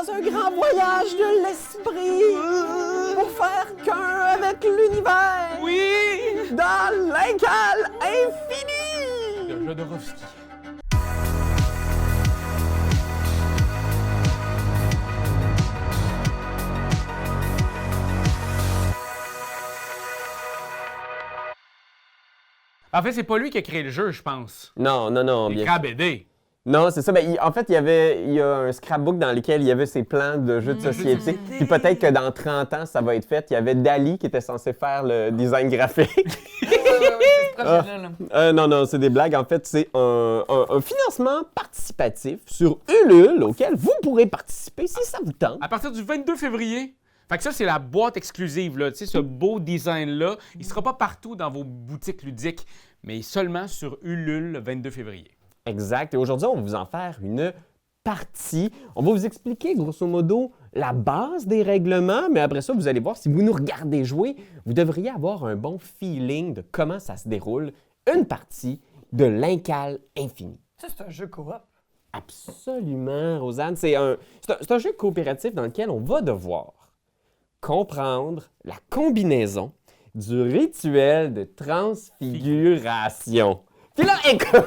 ce grand voyage de l'esprit pour faire qu'un avec l'univers. Oui! Dans l'incal infini. De Jodorowsky. En fait, c'est pas lui qui a créé le jeu, je pense. Non, Il crée la BD. Non, c'est ça. Ben, en fait, il y a un scrapbook dans lequel il y avait ses plans de jeux de société. Puis peut-être que dans 30 ans, ça va être fait. Il y avait Dali qui était censé faire le design graphique. Oui, c'est ce projet-là. Là. Non, c'est des blagues. En fait, c'est un financement participatif sur Ulule auquel vous pourrez participer si ça vous tente. À partir du 22 février. Fait que ça, c'est la boîte exclusive, là. Tu sais, ce beau design-là, il sera pas partout dans vos boutiques ludiques, mais seulement sur Ulule le 22 février. Exact. Et aujourd'hui, on va vous en faire une partie. On va vous expliquer, grosso modo, la base des règlements, mais après ça, vous allez voir, si vous nous regardez jouer, vous devriez avoir un bon feeling de comment ça se déroule, une partie de l'Incal Infini. Ça, c'est un jeu coop. Absolument, Rosanne. C'est un jeu coopératif dans lequel on va devoir comprendre la combinaison du rituel de transfiguration. Puis là, écoute!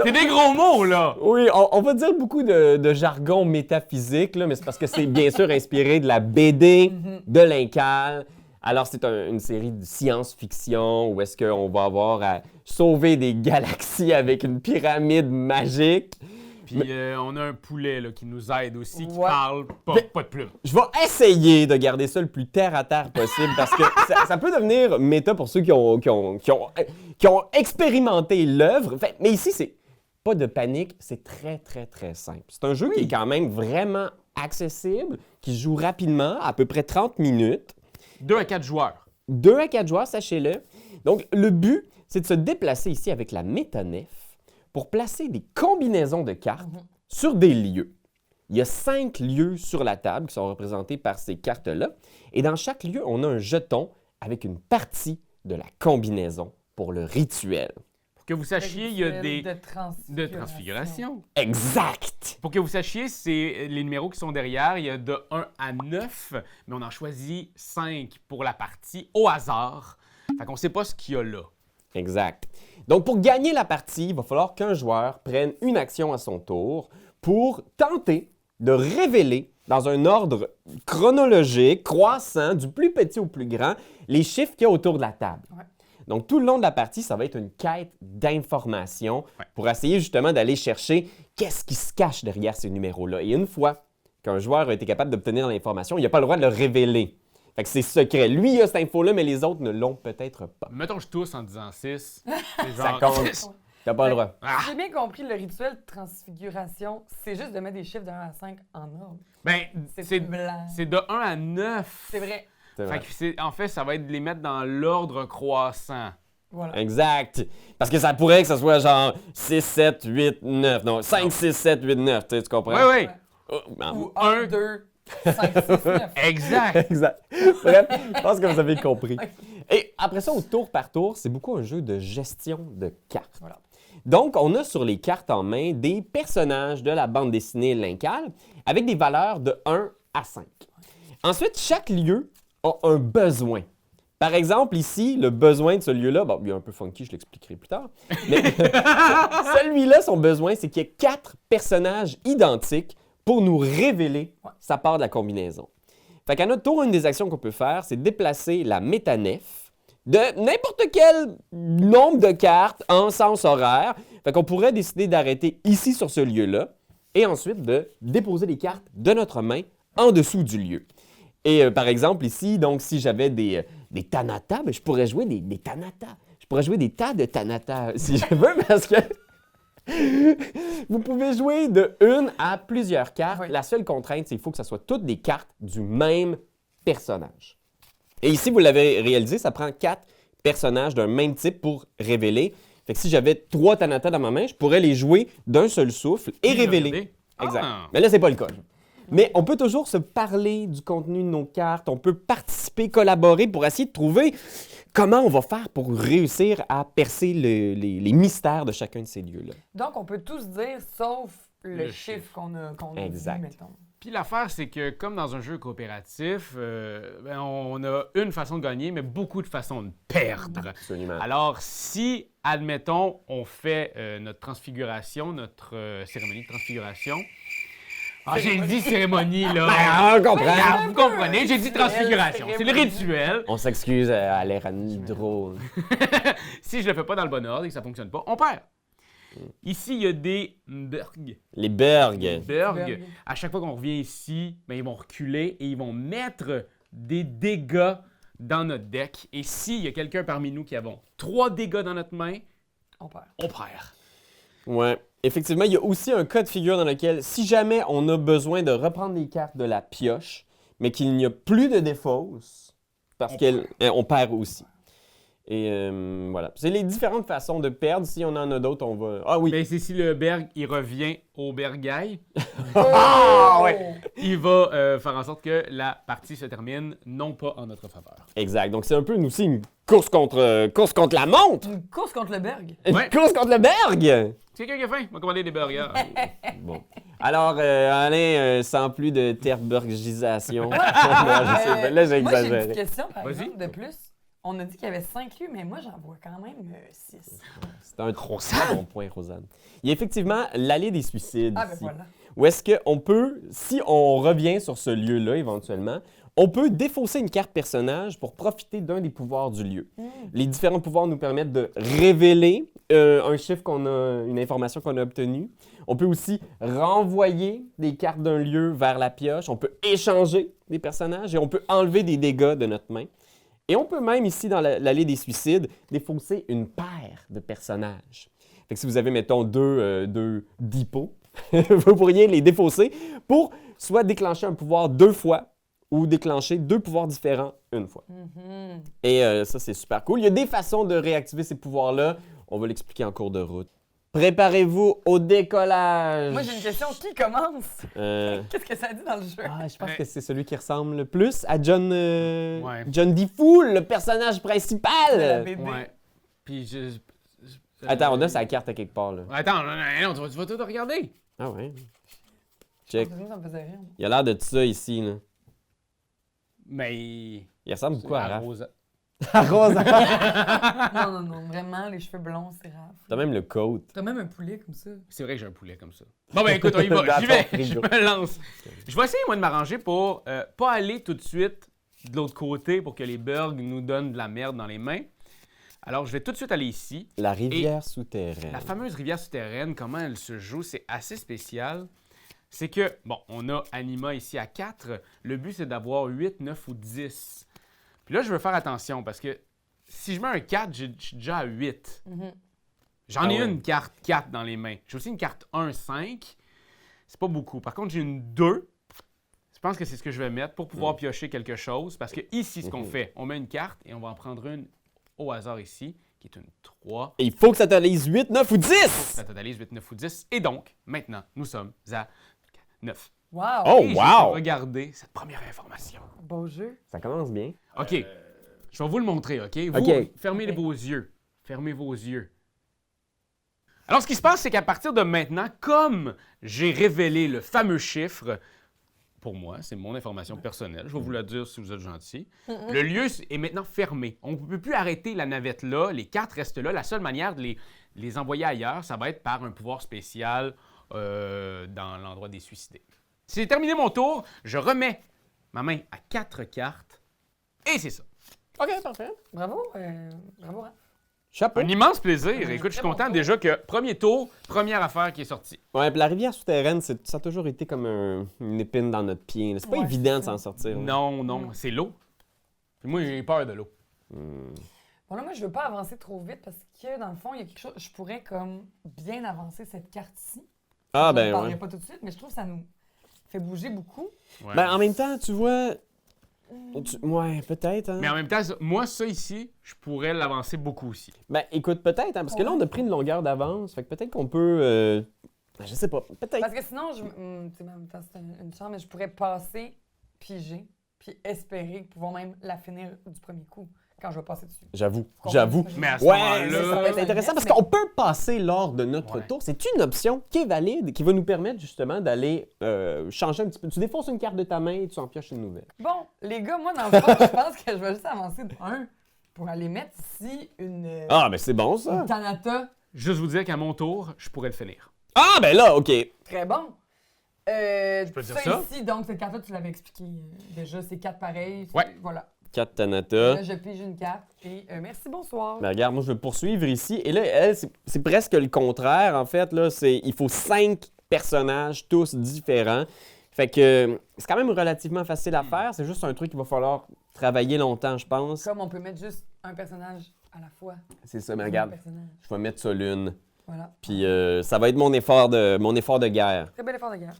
C'est des gros mots, là! Oui, on va dire beaucoup de jargon métaphysique, là, mais c'est parce que c'est bien sûr inspiré de la BD de l'Incal. Alors, c'est une série de science-fiction où est-ce qu'on va avoir à sauver des galaxies avec une pyramide magique. Puis on a un poulet là, qui nous aide aussi, qui Ouais. parle pas de plume. Je vais essayer de garder ça le plus terre-à-terre possible parce que ça peut devenir méta pour ceux qui ont expérimenté l'œuvre. Mais ici, c'est pas de panique, c'est très, très, très simple. C'est un jeu qui est quand même vraiment accessible, qui se joue rapidement, à peu près 30 minutes. 2 à 4 joueurs. 2 à 4 joueurs, sachez-le. Donc, le but, c'est de se déplacer ici avec la métanef pour placer des combinaisons de cartes sur des lieux. Il y a 5 lieux sur la table qui sont représentés par ces cartes-là. Et dans chaque lieu, on a un jeton avec une partie de la combinaison pour le rituel. Pour que vous sachiez, il y a des... De De transfiguration. Exact! Pour que vous sachiez, c'est les numéros qui sont derrière. Il y a de 1 à 9, mais on en choisit 5 pour la partie au hasard. Fait qu'on sait pas ce qu'il y a là. Exact. Donc, pour gagner la partie, il va falloir qu'un joueur prenne une action à son tour pour tenter de révéler, dans un ordre chronologique, croissant, du plus petit au plus grand, les chiffres qu'il y a autour de la table. Ouais. Donc, tout le long de la partie, ça va être une quête d'informations pour essayer justement d'aller chercher qu'est-ce qui se cache derrière ces numéros-là. Et une fois qu'un joueur a été capable d'obtenir l'information, il n'a pas le droit de le révéler. Fait que c'est secret. Lui, il a cette info-là, mais les autres ne l'ont peut-être pas. Mettons je tousse en disant 6. Ça compte. T'as pas le droit. Si j'ai bien compris, le rituel de transfiguration, c'est juste de mettre des chiffres de 1 à 5 en ordre. Ben, C'est une blague. c'est de 1 à 9. C'est vrai. C'est vrai. Fait que en fait, ça va être de les mettre dans l'ordre croissant. Voilà. Exact. Parce que ça pourrait que ce soit genre 6, 7, 8, 9. Non, 5, 6, 7, 8, 9. Tu comprends? Oui, oui. Oh, ben, Ou Un. 1, 2, 5, 6, 9. Exact. Exact. Bref, je pense que vous avez compris. Et après ça, au tour par tour, c'est beaucoup un jeu de gestion de cartes. Voilà. Donc, on a sur les cartes en main des personnages de la bande dessinée L'Incal avec des valeurs de 1 à 5. Ensuite, chaque lieu a un besoin. Par exemple, ici, le besoin de ce lieu-là, bon, il est un peu funky, je l'expliquerai plus tard, mais celui-là, son besoin, c'est qu'il y ait 4 personnages identiques pour nous révéler sa part de la combinaison. Fait qu'à notre tour, une des actions qu'on peut faire, c'est déplacer la métanef de n'importe quel nombre de cartes en sens horaire. Fait qu'on pourrait décider d'arrêter ici sur ce lieu-là et ensuite de déposer les cartes de notre main en dessous du lieu. Et par exemple, ici, donc, si j'avais des Tanata, ben, je pourrais jouer des Tanata. Je pourrais jouer des tas de Tanata si je veux, parce que vous pouvez jouer de une à plusieurs cartes. Oui. La seule contrainte, c'est qu'il faut que ce soit toutes des cartes du même personnage. Et ici, vous l'avez réalisé, ça prend 4 personnages d'un même type pour révéler. Fait que si j'avais 3 Tanata dans ma main, je pourrais les jouer d'un seul souffle et révéler. Regardez. Exact. Ah. Mais là, c'est pas le cas. Mais on peut toujours se parler du contenu de nos cartes, on peut participer, collaborer pour essayer de trouver comment on va faire pour réussir à percer les mystères de chacun de ces lieux-là. Donc, on peut tous dire, sauf le Le chiffre qu'on a Exact. dit, mettons. Puis l'affaire, c'est que comme dans un jeu coopératif, on a une façon de gagner, mais beaucoup de façons de perdre. Absolument. Alors, si, admettons, on fait notre transfiguration, notre cérémonie de transfiguration. Ah, j'ai dit cérémonie, là. Ben, on comprend. Ah, vous comprenez, j'ai dit Rituel, transfiguration. C'est le cérémonie. rituel. On s'excuse à l'air drôle. Si je le fais pas dans le bon ordre et que ça fonctionne pas, on perd. Ici, il y a des burgs. Les burgs. Burgs. Burgs. À chaque fois qu'on revient ici, ben, ils vont reculer et ils vont mettre des dégâts dans notre deck. Et s'il y a quelqu'un parmi nous qui avons 3 dégâts dans notre main, On perd. on perd. Ouais. Effectivement, il y a aussi un cas de figure dans lequel, si jamais on a besoin de reprendre les cartes de la pioche, mais qu'il n'y a plus de défausse, parce qu'on perd aussi. Et voilà. C'est les différentes façons de perdre. Si on en a d'autres, on va... Ah oui! Ben, c'est si le berg, il revient au bergail, Ah ouais! il va faire en sorte que la partie se termine non pas en notre faveur. Exact. Donc, c'est un peu aussi une course contre la montre! Une course contre le berg. Une Ouais. course contre le berg! C'est quelqu'un qui a faim? On va commander des burgers. Bon. Alors, Alain, sans plus de terbergisation. Non, je sais pas. Là, j'ai Moi, j'ai une exagéré. petite question, par Vas-y. exemple, de plus. On a dit qu'il y avait 5 lieux, mais moi, j'en vois quand même 6. C'est un trop bon point, Rosanne. Il y a effectivement l'allée des suicides Ah, ben ici. voilà. Où est-ce qu'on peut, si on revient sur ce lieu-là éventuellement, on peut défausser une carte personnage pour profiter d'un des pouvoirs du lieu. Les différents pouvoirs nous permettent de révéler un chiffre une information qu'on a obtenue. On peut aussi renvoyer des cartes d'un lieu vers la pioche. On peut échanger des personnages et on peut enlever des dégâts de notre main. Et on peut même, ici, dans l'allée des suicides, défausser une paire de personnages. Fait que si vous avez, mettons, deux dippos, vous pourriez les défausser pour soit déclencher un pouvoir 2 fois ou déclencher 2 pouvoirs différents une fois. Et ça, c'est super cool. Il y a des façons de réactiver ces pouvoirs-là. On va l'expliquer en cours de route. Préparez-vous au décollage. Moi, j'ai une question. Qui commence? Euh, Qu'est-ce que ça dit dans le jeu? je pense que c'est celui qui ressemble le plus à John Ouais. Defool, le personnage principal. La BD. Ouais. Puis Attends, on a sa carte à quelque part, là. Attends, non, tu vas tout regarder. Ah ouais. Check. Ça me faisait rire. Il a l'air de ça ici, là. Mais. Il ressemble beaucoup à Raph. Rosa. À Rosa. Non, vraiment, les cheveux blonds, c'est rare. T'as même le coat. T'as même un poulet comme ça. C'est vrai que j'ai un poulet comme ça. Bon, ben écoute, on y va. Dans J'y ton vais. frigo. Je me lance. Je vais essayer, moi, de m'arranger pour pas aller tout de suite de l'autre côté pour que les burgs nous donnent de la merde dans les mains. Alors, je vais tout de suite aller ici. La rivière souterraine. La fameuse rivière souterraine, comment elle se joue, c'est assez spécial. C'est que, bon, on a Anima ici à 4. Le but, c'est d'avoir 8, 9 ou 10. Puis là, je veux faire attention parce que si je mets un 4, je suis déjà à 8. J'en ai ouais. une carte 4 dans les mains. J'ai aussi une carte 1, 5. C'est pas beaucoup. Par contre, j'ai une 2. Je pense que c'est ce que je vais mettre pour pouvoir piocher quelque chose. Parce que ici, ce qu'on fait, on met une carte et on va en prendre une au hasard ici, qui est une 3. Et il faut que ça te lise 8, 9 ou 10! Ça totalise 8, 9 ou 10. Et donc, maintenant, nous sommes à 9. Wow! Oh, Et je wow! vais regarder cette première information. Beau jeu. Ça commence bien. OK. Je vais vous le montrer, OK? Vous, OK. fermez vos yeux. Fermez vos yeux. Alors, ce qui se passe, c'est qu'à partir de maintenant, comme j'ai révélé le fameux chiffre, pour moi, c'est mon information personnelle, je vais vous la dire si vous êtes gentil, le lieu est maintenant fermé. On ne peut plus arrêter la navette là, les cartes restent là. La seule manière de les envoyer ailleurs, ça va être par un pouvoir spécial dans l'endroit des suicidés. Si j'ai terminé mon tour, je remets ma main à 4 cartes et c'est ça. OK, parfait. Bravo, bravo, Raph. Chapeau. Un immense plaisir. Écoute, je suis très bon content tour. déjà que premier tour, première affaire qui est sortie. Ouais, puis la rivière souterraine, ça a toujours été comme une épine dans notre pied. là. C'est pas Ouais, évident de c'est ça. s'en sortir. là. Non, c'est l'eau. Puis moi, j'ai peur de l'eau. Bon, là, moi, je veux pas avancer trop vite parce que, dans le fond, il y a quelque chose. Je pourrais, comme, bien avancer cette carte-ci. Ah, Je ne ben parlerai ouais. pas tout de suite, mais je trouve que ça nous fait bouger beaucoup. Ouais. Ben, en même temps, tu vois. Ouais, peut-être. Hein? Mais en même temps, moi, ça ici, je pourrais l'avancer beaucoup aussi. Ben, écoute, peut-être, hein, parce que là, on a pris une longueur d'avance. Fait que peut-être qu'on peut. Je sais pas. Peut-être. Parce que sinon, tu sais, en même temps, c'est une chance, mais je pourrais passer, piger, puis espérer pouvoir même la finir du premier coup. quand je vais passer dessus. J'avoue. Comprends? J'avoue. Mais à ce Ouais, moment-là... ça va être intéressant parce Mais- qu'on peut passer lors de notre Ouais. tour. C'est une option qui est valide, qui va nous permettre justement d'aller changer un petit peu. Tu défonces une carte de ta main et tu en pioches une nouvelle. Bon, les gars, moi, dans le fond, je pense que je vais juste avancer de 1 pour aller mettre ici une, Ah, ben c'est bon ça. une Tanata. Juste vous dire qu'à mon tour, je pourrais le finir. Ah, ben là, OK. Très bon. peux dire ça? Ici, donc, cette carte-là, tu l'avais expliqué déjà, c'est 4 pareils. Ouais. Voilà. 4 Tanata. Là, je pige une carte et merci, bonsoir. Ben regarde, moi je veux poursuivre ici. Et là, elle, c'est presque le contraire, en fait. Là, il faut 5 personnages, tous différents. Fait que c'est quand même relativement facile à faire. C'est juste un truc qu'il va falloir travailler longtemps, je pense. Comme on peut mettre juste un personnage à la fois. C'est ça, mais Un regarde, personnage. je vais mettre ça l'une. Voilà. Puis ça va être mon effort de guerre. Très bel effort de guerre.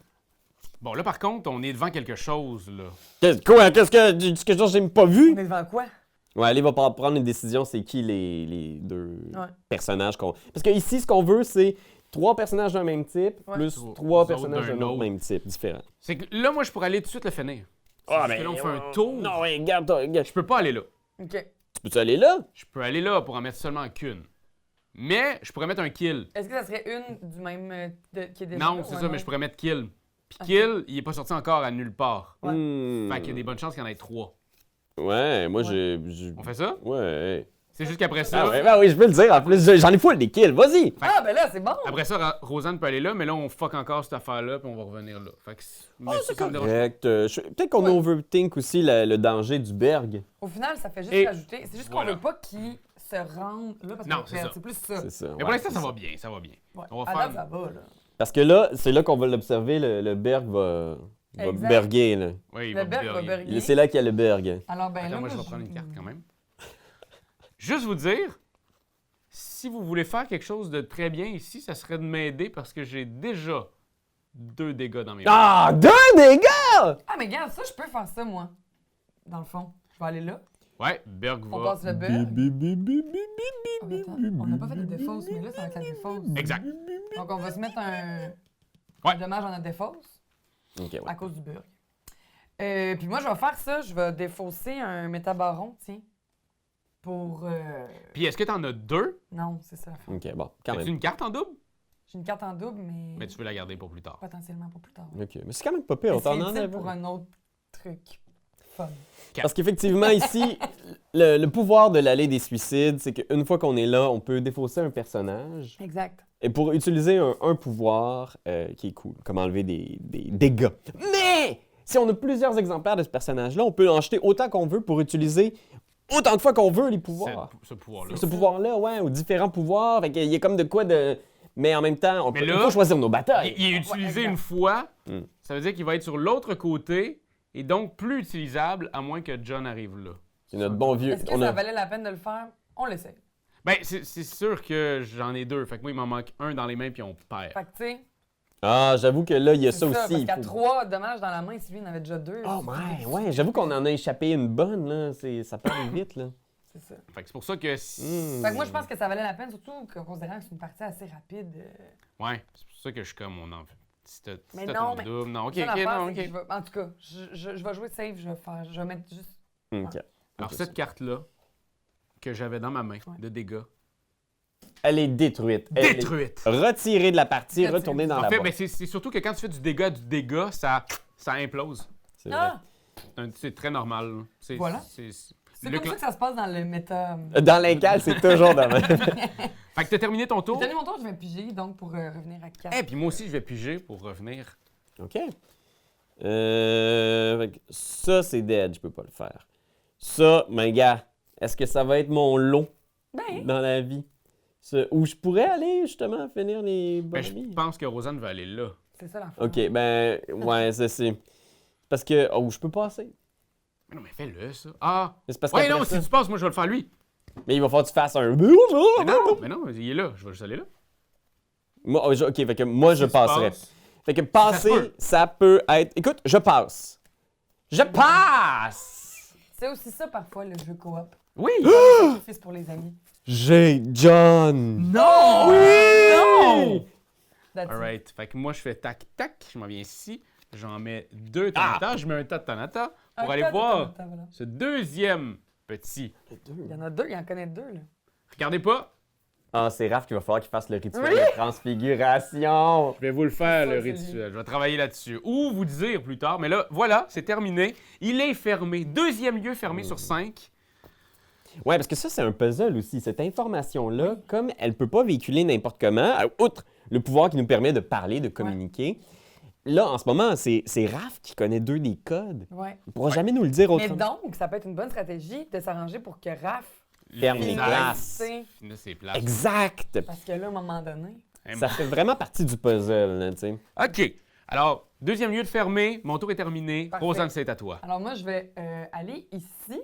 Bon, là, par contre, on est devant quelque chose, là. Quoi? Qu'est-ce que j'ai pas vu? On est devant quoi? Ouais, allez, va prendre une décision, c'est qui les deux Ouais. personnages qu'on... Parce que ici, ce qu'on veut, c'est 3 personnages d'un même type, Ouais. plus Trois 3 autres personnages d'un d'un autre autre. même type, différent. C'est que là, moi, je pourrais aller tout de suite le finir. Ah, Parce que là, on fait un tour. Non, ouais, regarde. Je peux pas aller là. OK. Tu peux-tu aller là? Je peux aller là pour en mettre seulement qu'une. Mais je pourrais mettre un kill. Est-ce que ça serait une du même qui est déjà Non, là, c'est ou ça, un mais je autre? pourrais mettre kill. Puis kill, il est pas sorti encore à nulle part. Ouais. Hmm. Fait qu'il y a des bonnes chances qu'il y en ait 3. Ouais, moi, Ouais. j'ai... On fait ça? Ouais. C'est juste qu'après ça... Ah ouais, ben oui, je peux le dire. En plus, j'en ai full des kills. Vas-y! Ah, ben là, c'est bon! Après ça, Rosanne peut aller là, mais là, on fuck encore cette affaire-là, puis on va revenir là. Fait que... mais Ah, ça, c'est ça me dérange pas. correct. Peut-être qu'on Ouais. overthink aussi le danger du berg. Au final, ça fait juste Et rajouter. C'est juste qu'on voilà. veut pas qu'ils se rendent là parce Non, qu'on c'est perd. ça. C'est plus ça. C'est ça. Mais ouais, pour l'instant, c'est ça va bien, ça va bien. Ouais. On va À faire- date, ça va, là. Parce que là, c'est là qu'on va l'observer, le berg va Exact. berguer, là. Oui, il Le va berg va berger. berger. C'est là qu'il y a le berg. Alors, ben là. Attends, moi, je vais prendre une carte quand même. Juste vous dire, si vous voulez faire quelque chose de très bien ici, ça serait de m'aider parce que j'ai déjà 2 dégâts dans mes mains. Ah! 2 dégâts! Ah, mais regarde, ça, je peux faire ça, moi. Dans le fond. Je vais aller là. Ouais, Berg On va... passe le berg. Oh, attends, on n'a pas fait de défausse, mais là, ça va être la défausse. Exact. Donc, on va se mettre un Ouais. dommage en notre défausse Ok, ouais. à cause du berg. Puis moi, je vais faire ça. Je vais défausser un métabaron, tiens. Pour. Puis est-ce que t'en as 2? Non, c'est ça. la fin. Ok, bon, quand As-tu même. une carte en double? J'ai une carte en double, mais Mais tu veux la garder pour plus tard. potentiellement pour plus tard. Ok, mais c'est quand même pas pire. Mais On t'en c'est en utile a pour un autre truc. Fun. Parce qu'effectivement, ici, le pouvoir de l'allée des suicides, c'est qu'une fois qu'on est là, on peut défausser un personnage. Exact. Et pour utiliser un pouvoir qui est cool, comme enlever des dégâts. Mais si on a plusieurs exemplaires de ce personnage-là, on peut en jeter autant qu'on veut pour utiliser autant de fois qu'on veut les pouvoirs. Ce pouvoir-là. Ce pouvoir-là, ouais, ou différents pouvoirs. Fait qu'il y a comme de quoi de... Mais en même temps, Mais il là, faut choisir nos batailles. Il est utilisé exact. une fois, Hmm. ça veut dire qu'il va être sur l'autre côté et donc plus utilisable à moins que John arrive là. C'est notre bon vieux... Est-ce que on ça a- valait la peine de le faire? On l'essaie. Ben, c'est sûr que j'en ai 2. Fait que moi, il m'en manque un dans les mains puis on perd. Fait que, tu sais, Ah, j'avoue que là, il y a c'est ça aussi. parce il qu'à faut- 3 dommages dans la main, si lui, il en avait déjà 2. Oh, ouais, j'avoue qu'on en a échappé une bonne, là. Ça peut aller vite, là. C'est ça. Fait que c'est pour ça que... Hmm. Fait que moi, je pense que ça valait la peine, surtout considérant que c'est une partie assez rapide. Ouais, c'est pour ça que je suis comme on en fait. Si t'as Mais ton non, mais- double... Non, ok, Ça, ok, l'affaire, non, c'est ok. que je vais- En tout cas, je vais jouer safe, je vais mettre juste. OK. Alors, Ok, cette carte-là, que j'avais dans ma main, Ouais. de dégâts, Elle est détruite. Elle est détruite! retirée de la partie, Retirée. retournée dans En la fait, boîte. ben, c'est surtout que quand tu fais du dégât, ça implose. C'est vrai. Ah! C'est très normal. là. C'est, Voilà. c'est- C'est le comme cla- ça que ça se passe dans le méta. Dans l'incal, c'est toujours de même. Fait que t'as terminé ton J'ai tour. donné mon tour, je vais piger, donc pour revenir à 4. Et puis moi aussi, je vais piger pour revenir. OK. Fait que ça, c'est dead. Je peux pas le faire. Ça, mes gars, est-ce que ça va être mon lot Ben, dans la vie? Où je pourrais aller, justement, finir les Ben, je bonhomie? pense que Rosanne va aller là. c'est ça l'affaire. OK, ben, ouais, ça, c'est... Parce que... Oh, je peux passer. Mais non, mais fais-le, ça. Ah! Mais c'est parce Ouais, qu'après non, ça- si tu passes, moi, je vais le faire lui. Mais il va falloir que tu fasses un... Mais non, il est là. Je vais juste aller là. Moi, OK, fait que moi, je Si tu passerai. passes- Fait que passer, Ça se peut. ça peut être... Écoute, je passe. Je passe! C'est aussi ça parfois le jeu coop. Oui! Le sacrifice pour les amis. J'ai John! Non! Oui! That's it. Alright. Fait que moi, je fais tac-tac. Je m'en viens ici. J'en mets 2 Tanata. Je mets un tas de Tanata pour Un aller tas de voir Tanata, voilà. ce deuxième petit. Il y en a deux, il en connaît deux, là. Regardez pas. Ah, c'est Raph qu'il va falloir qu'il fasse le rituel Oui. de transfiguration. Je vais vous le faire, C'est le ça, rituel. Je vais travailler là-dessus. Ou vous dire plus tard. Mais là, voilà, c'est terminé. Il est fermé. Deuxième lieu fermé sur 5. Ouais, parce que ça, c'est un puzzle aussi. Cette information-là, comme elle ne peut pas véhiculer n'importe comment, outre le pouvoir qui nous permet de parler, de communiquer, là, en ce moment, c'est Raph qui connaît 2 des codes. Ouais. Il ne pourra jamais nous le dire Mais autrement. donc, ça peut être une bonne stratégie de s'arranger pour que Raph Ferme les finisse, glaces. tu sais, Finisse ses places. Exact! parce que là, à un moment donné... Ça fait vraiment partie du puzzle, là, tu sais. OK. Alors, deuxième lieu de fermé. Mon tour est terminé. Parfait. Rosanne, c'est à toi. Alors moi, je vais aller ici.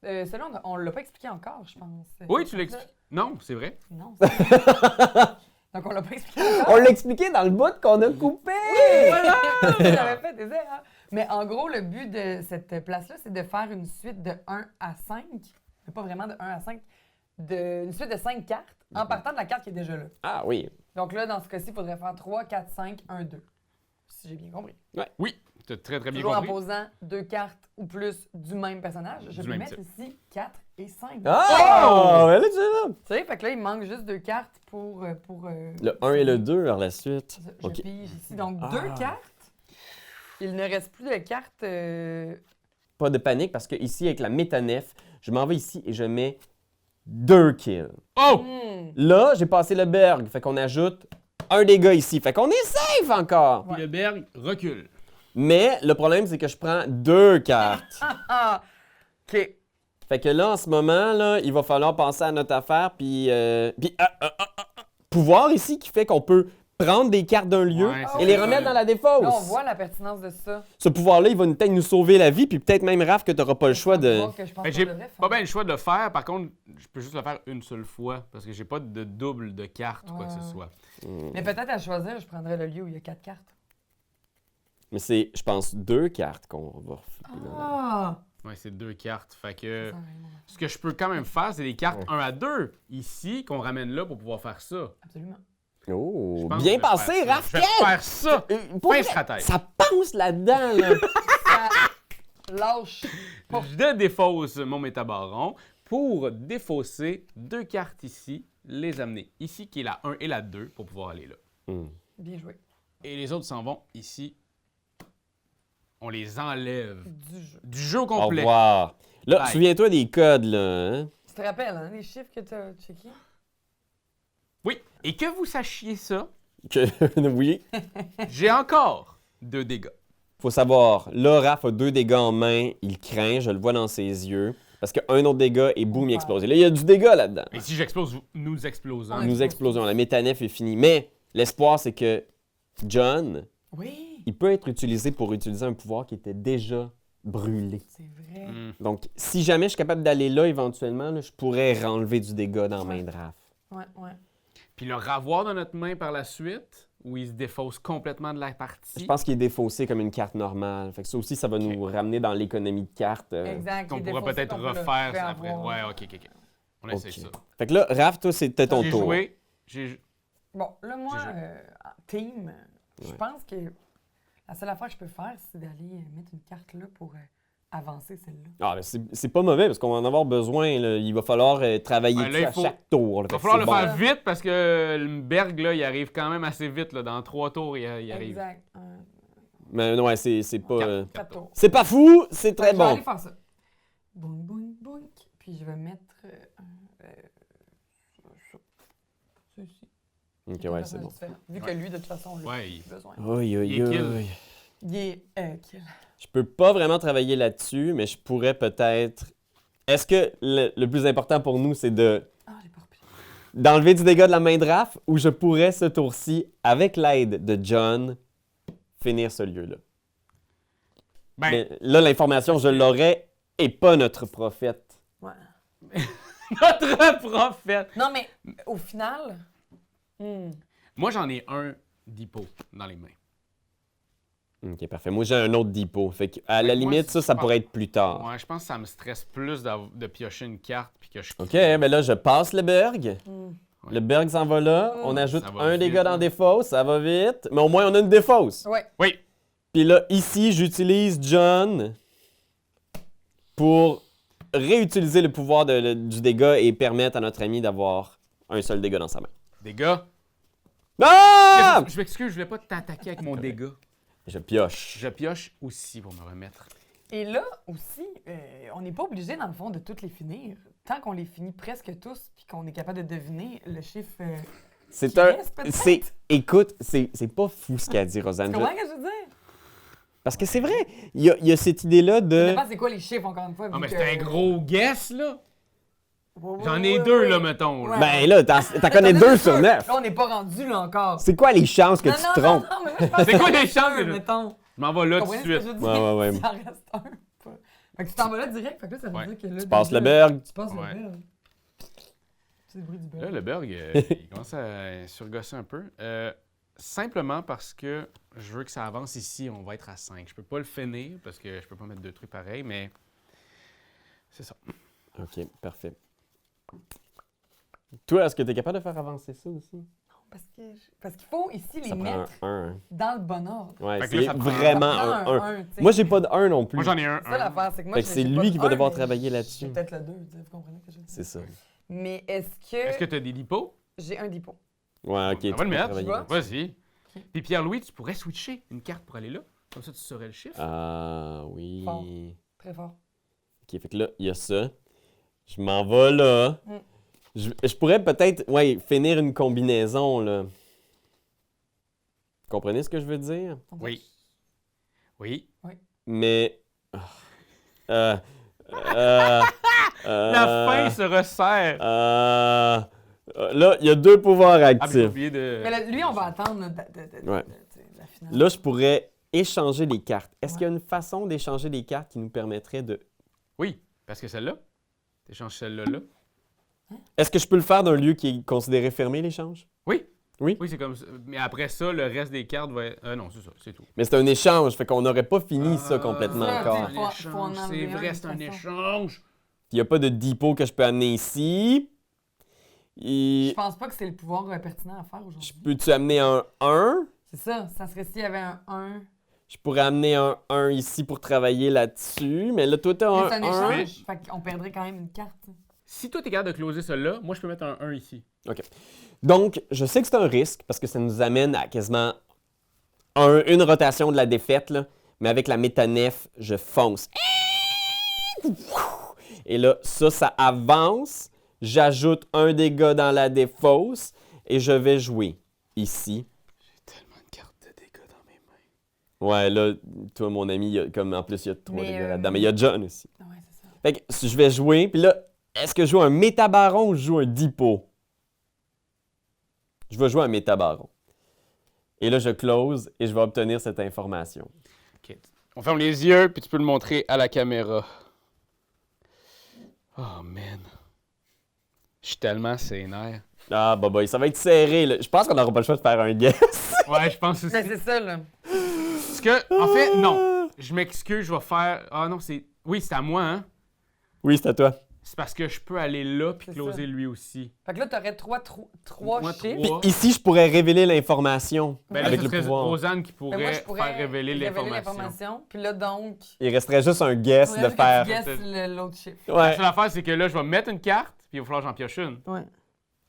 Celui-là, on ne l'a pas expliqué encore, je pense. Oui, tu l'expliques. Non, c'est vrai. Non. Donc, on l'a pas expliqué encore. On l'a expliqué dans le bout qu'on a coupé! J'avais fait des erreurs. Mais en gros, le but de cette place-là, c'est de faire une suite de 1 à 5. Mais pas vraiment de 1 à 5. Une suite de 5 cartes en partant de la carte qui est déjà là. Ah oui. Donc là, dans ce cas-ci, il faudrait faire 3, 4, 5, 1, 2. Si j'ai bien compris. Oui, tu as très, très bien Toujours en compris. posant 2 cartes ou plus du même personnage. Je Du peux même mettre type. ici 4 et 5. Ah! Ouais, là, tu sais, là. Tu sais, fait que là, il me manque juste 2 cartes pour Le 1 et le 2 par la suite. Je OK. pige ici. Donc, Ah. 2 cartes. Il ne reste plus de cartes. Pas de panique parce que ici, avec la métanef, je m'en vais ici et je mets 2 kills. Oh! Là, j'ai passé le berg, fait qu'on ajoute un dégât ici. Fait qu'on est safe encore. Ouais. Le berg recule. Mais le problème, c'est que je prends 2 cartes. Ah! OK. Fait que là, en ce moment, là, il va falloir penser à notre affaire, puis pouvoir ici qui fait qu'on peut prendre des cartes d'un lieu Ouais, et les ça. remettre dans la défausse. Là, on voit la pertinence de ça. Ce pouvoir-là, il va peut-être nous sauver la vie, puis peut-être même, Raph, que tu n'auras pas le choix de... Que je pense Ben, qu'on j'ai devrait faire. pas bien le choix de le faire. Par contre, je peux juste le faire une seule fois parce que j'ai pas de double de carte ou quoi que ce Ouais. soit. Mais peut-être à choisir, je prendrais le lieu où il y a 4 cartes. Mais c'est, je pense, 2 cartes qu'on va refiler. Ah! Ouais, c'est 2 cartes. Fait que Ça, vraiment. ce que je peux quand même faire, c'est des cartes Ouais. 1 à 2 ici qu'on ramène là pour pouvoir faire ça. Absolument. Oh, Je pense que bien je vais passé, faire ça. Raph! Je vais faire ça! Pour Fin vrai, stratège. ça pense là-dedans, là. Ça lâche. Je défausse mon métabaron pour défausser 2 cartes ici, les amener ici qui est la 1 et la 2 pour pouvoir aller là. Bien joué. Et les autres s'en vont ici. On les enlève Du jeu. du jeu au Au complet. revoir. Là, Bye. souviens-toi des codes, là. Hein? Tu te rappelles, hein, les chiffres que tu as checkés? Oui. Et que vous sachiez ça, Oui. j'ai encore 2 dégâts. Faut savoir, là, Raph a 2 dégâts en main. Il craint, je le vois dans ses yeux. Parce qu'un autre dégât et boum, il explose. Et là, il y a du dégât là-dedans. Et si j'explose, nous explosons. Ouais. Nous explosons. La métanef est finie. Mais l'espoir, c'est que John, Oui, il peut être utilisé pour utiliser un pouvoir qui était déjà brûlé. c'est vrai. Hmm. Donc, si jamais je suis capable d'aller là éventuellement, là, je pourrais renlever du dégât dans la main de Raph. Ouais, ouais. Puis le ravoir dans notre main par la suite, où il se défausse complètement de la partie. Je pense qu'il est défaussé comme une carte normale. Fait que ça aussi, ça va nous ramener dans l'économie de cartes. Exact. Qu'on les pourra défauts, peut-être c'est qu'on peut le refaire ça faire après. avoir. Ouais, ok. On essaie ça. Fait que là, Raph, toi, c'était ton J'ai tour. joué. Bon, là, moi, J'ai joué. en team, je Ouais. pense que la seule affaire que je peux faire, c'est d'aller mettre une carte là pour avancer celle-là. Ah, ben, c'est pas mauvais parce qu'on va en avoir besoin. Là. Il va falloir travailler Ouais, là, dessus il à faut- chaque tour. là. Il va Fait que falloir le c'est bon. faire vite parce que le Berg, là, il arrive quand même assez vite. Là. Dans 3 tours, il arrive. Exact. Mais non, ouais, c'est pas... Quatre. 4 tours. C'est pas fou, c'est très Je vais aller bon. faire ça. Boum, boum, boum. Puis je vais mettre ça ici. Ok, ouais, c'est bon. Différent. Vu que lui, de toute façon, on a Ouais, il- besoin. Aïe, Il aïe, est kill. aïe. Il est kill. Je peux pas vraiment travailler là-dessus, mais je pourrais peut-être... Est-ce que le plus important pour nous, c'est Ah, j'ai pas repris. d'enlever du dégât de la main de Raph, ou je pourrais ce tour-ci, avec l'aide de John, finir ce lieu-là? Ben, Mais là, l'information, je l'aurais, et pas notre prophète. Ouais. notre prophète. Non, mais au final, Moi, j'en ai un d'hypo dans les mains. Ok, parfait. Moi, j'ai un autre dépôt. Fait que, à Fait la que moi, limite, ça je pense- pourrait être plus tard. Ouais, je pense que ça me stresse plus de piocher une carte puis que je. Ok, ben là, je passe le berg. Ouais. Le berg s'en va là. On ajoute Ça va un vite, dégât dans là. des fosses. Ça va vite. Mais au moins, on a une défausse. ouais. Oui. Puis là, ici, j'utilise John pour réutiliser le pouvoir du dégât et permettre à notre ami d'avoir un seul dégât dans sa main. Dégâts. Ah! Je m'excuse, je voulais pas t'attaquer avec mon dégât. Je pioche. Je pioche aussi pour me remettre. Et là aussi, on n'est pas obligé, dans le fond, de toutes les finir. Tant qu'on les finit presque tous, puis qu'on est capable de deviner le chiffre. C'est Qui un. reste, peut-être? Écoute, c'est pas fou ce qu'a dit Rosanne. Tu comprends ce que je veux dire? Parce que c'est vrai, il y a cette idée-là Ça de. dépend c'est quoi les chiffres, encore une fois. Ah, vu mais que- c'est un gros guess, là. Ouais, J'en ouais, ai ouais, deux, ouais. là, mettons. là. Ouais. Ben là, t'en connais 2 sur 9. Là, on n'est pas rendu là encore. C'est quoi les chances que Non, tu non, te non, trompes? non, mais moi, je pense C'est que quoi les c'est chances un, que je- mettons. Je m'en vais là tout de Comprenez ce que suite. je veux dire? Ouais, ouais. S'il en reste un. Fait que tu t'en vas là direct, fait que là, ça veut Ouais. dire que là... Tu passes le berg. Tu passes Ouais. le berg. C'est le bruit du berg. Là, le Berg, il commence à surgosser un peu. Simplement parce que je veux que ça avance ici, on va être à 5. Je peux pas le finir parce que je peux pas mettre 2 trucs pareils, mais c'est ça. Ok, parfait. Toi, est-ce que tu es capable de faire avancer ça aussi? Parce qu'il faut ici les Ça prend mettre un 1. dans le bon ordre. Ouais, Fait que là, c'est ça prend- vraiment Ça prend un 1. un, tu sais. Moi, j'ai pas de 1 non plus. Moi, j'en ai un. C'est ça l'affaire, c'est que moi, Fait que j'ai- c'est j'ai lui pas qui de va un, devoir mais travailler j'ai là-dessus. peut-être le 2, vous comprenez ce que je veux dire? C'est ça. Mais est-ce Est-ce que que tu as des lipos? j'ai un dépôt? Ouais, ok. On tu va peux le mettre. travailler Tu vois? là-dessus. Vas-y. Puis Pierre-Louis, tu pourrais switcher une carte pour aller là. Comme ça, tu saurais le chiffre. Ah, oui. Fort. Très fort. Ok, fait que là, il y a ça. Je m'en vais là. Mm. Je pourrais peut-être, finir une combinaison, là. Vous comprenez ce que je veux dire? Oui. Oui. Mais... La fin se resserre. Là, il y a 2 pouvoirs Ah, mais j'ai actifs. oublié de... Mais là, lui, on va attendre là, Ouais. de la finale. Là, je pourrais échanger les cartes. Est-ce Ouais. qu'il y a une façon d'échanger les cartes qui nous permettrait de... Oui, parce que celle-là, tu échanges celle-là là. Est-ce que je peux le faire d'un lieu qui est considéré fermé, l'échange? Oui. Oui? Oui, c'est comme ça. Mais après ça, le reste des cartes va être... non, c'est ça, c'est tout. Mais c'est un échange, fait qu'on n'aurait pas fini ça complètement ça, encore. tu sais, faut en C'est enlever un, vrai, de c'est un toute façon. échange. Il n'y a pas de dépôt que je peux amener ici. Je Et... pense pas que c'est le pouvoir pertinent à faire aujourd'hui. Peux-tu amener un 1? C'est ça, ça serait s'il y avait un 1. Je pourrais amener un 1 ici pour travailler là-dessus. Mais là, toi, t'as Mais c'est un un 1. échange, fait qu'on perdrait quand même une carte. Si toi, t'es capable de closer celle-là, moi, je peux mettre un 1 ici. Donc, je sais que c'est un risque parce que ça nous amène à quasiment une rotation de la défaite. Là. Mais avec la métanef, je fonce. Et là, ça avance. J'ajoute un dégât dans la défausse et je vais jouer ici. J'ai tellement de cartes de dégâts dans mes mains. Ouais, là, toi, mon ami, comme en plus, il y a 3 Mais, dégâts là-dedans. Mais il y a John aussi. Ouais, c'est ça. Fait que je vais jouer, puis là, est-ce que je joue un métabaron ou je joue un dippo? Je vais jouer un métabaron. Et là, je close et je vais obtenir cette information. OK. On ferme les yeux, puis tu peux le montrer à la caméra. Oh, man. Je suis tellement sénère. Ah, bah, ça va être serré, là. Je pense qu'on n'aura pas le choix de faire un guess. Ouais, je pense aussi. Mais c'est ça, là. Parce que, en fait, non. Je m'excuse, je vais faire... Ah non, c'est... Oui, c'est à moi, hein? Oui, c'est à toi. C'est parce que je peux aller là puis C'est closer ça. lui aussi. Fait que là, t'aurais trois Moi, chiffres. trois. Puis ici, je pourrais révéler l'information Ben là, avec ce le serait pouvoir. Rosanne qui Mais moi, pourrait je pourrais faire révéler l'information. Puis là, donc, Il resterait juste un guess faudrait de que faire... tu guesses l'autre chiffre. La Ouais. seule affaire, c'est que là, je vais mettre une carte, puis il va falloir que j'en pioche une. Ouais.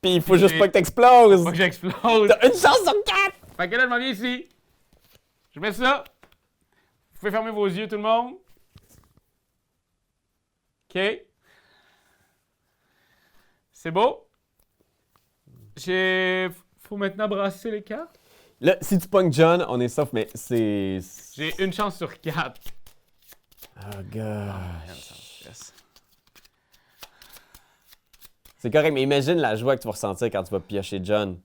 Puis il faut juste pas que t'exploses. Pas que j'explose. T'as une chance sur 4! Fait que là, je m'en viens ici. Je mets ça. Vous pouvez fermer vos yeux, tout le monde. OK. C'est beau. Faut maintenant brasser les cartes. Là, si tu pognes John, on est sauf, mais c'est... J'ai une chance sur 4. Oh, gosh. C'est correct, mais imagine la joie que tu vas ressentir quand tu vas piocher John.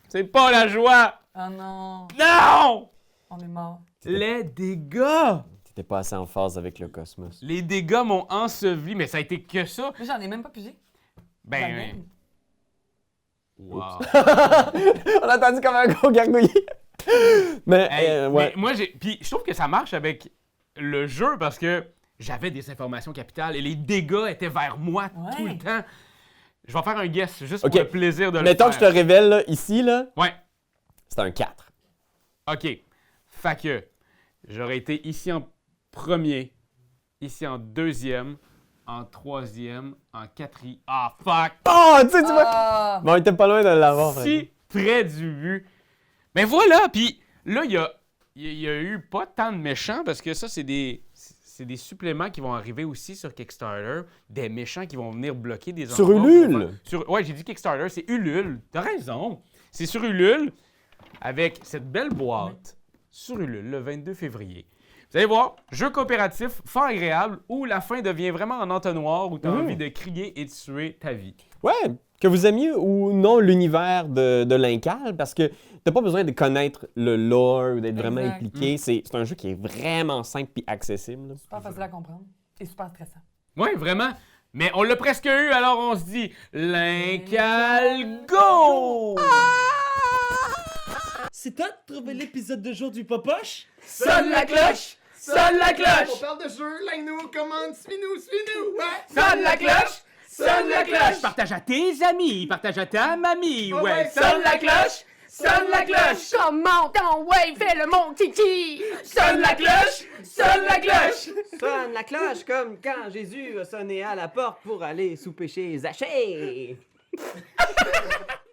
C'est pas la joie. Oh non, Non! on est mort. Les dégâts. T'étais pas assez en phase avec le cosmos. Les dégâts m'ont enseveli, mais ça a été que ça. Moi, j'en ai même pas pigé. Ben, wow. On a entendu comme un gros gargouillis. Mais, Hey, ouais. mais moi, puis je trouve que ça marche avec le jeu parce que j'avais des informations capitales et les dégâts étaient vers moi Ouais. tout le temps. Je vais faire un guess juste Ok. pour le plaisir de Mettons le que je te faire. révèle, là, ici, là, Ouais, c'est un 4. OK. Fait que j'aurais été ici en premier. ici en deuxième, en troisième, en quatrième. Ah, fuck! Oh, tu sais, tu vois. Ah! Bon, on était pas loin de l'avoir. Si près du but. Mais voilà, puis là, il y a eu pas tant de méchants parce que ça, c'est des suppléments qui vont arriver aussi sur Kickstarter. Des méchants qui vont venir bloquer des Sur endroits. Ulule? Ouais, j'ai dit Kickstarter, c'est Ulule. T'as raison. C'est sur Ulule avec cette belle boîte sur Ulule le 22 février. Vous allez voir, jeu coopératif fort agréable où la fin devient vraiment en entonnoir où tu as envie de crier et de tuer ta vie. Ouais, que vous aimiez ou non l'univers de l'Incal, parce que t'as pas besoin de connaître le lore ou d'être vraiment Exact. impliqué. C'est un jeu qui est vraiment simple et accessible. là. Super facile à comprendre et super stressant. Oui, vraiment. Mais on l'a presque eu, alors on se dit l'Incal Go! C'est toi de trouver l'épisode de jour du Popoche? Sonne la cloche! Sonne la On cloche! parle de jeu, like-nous, commande, suis-nous, ouais! Sonne la cloche! Sonne la cloche! Partage à tes amis, partage à ta mamie, Oh ouais! ouais, Sonne la cloche! Sonne la cloche! Comment ton ouais, fais le mon titi! Sonne la cloche! Sonne la cloche! Sonne la cloche comme quand Jésus a sonné à la porte pour aller souper chez Zachée.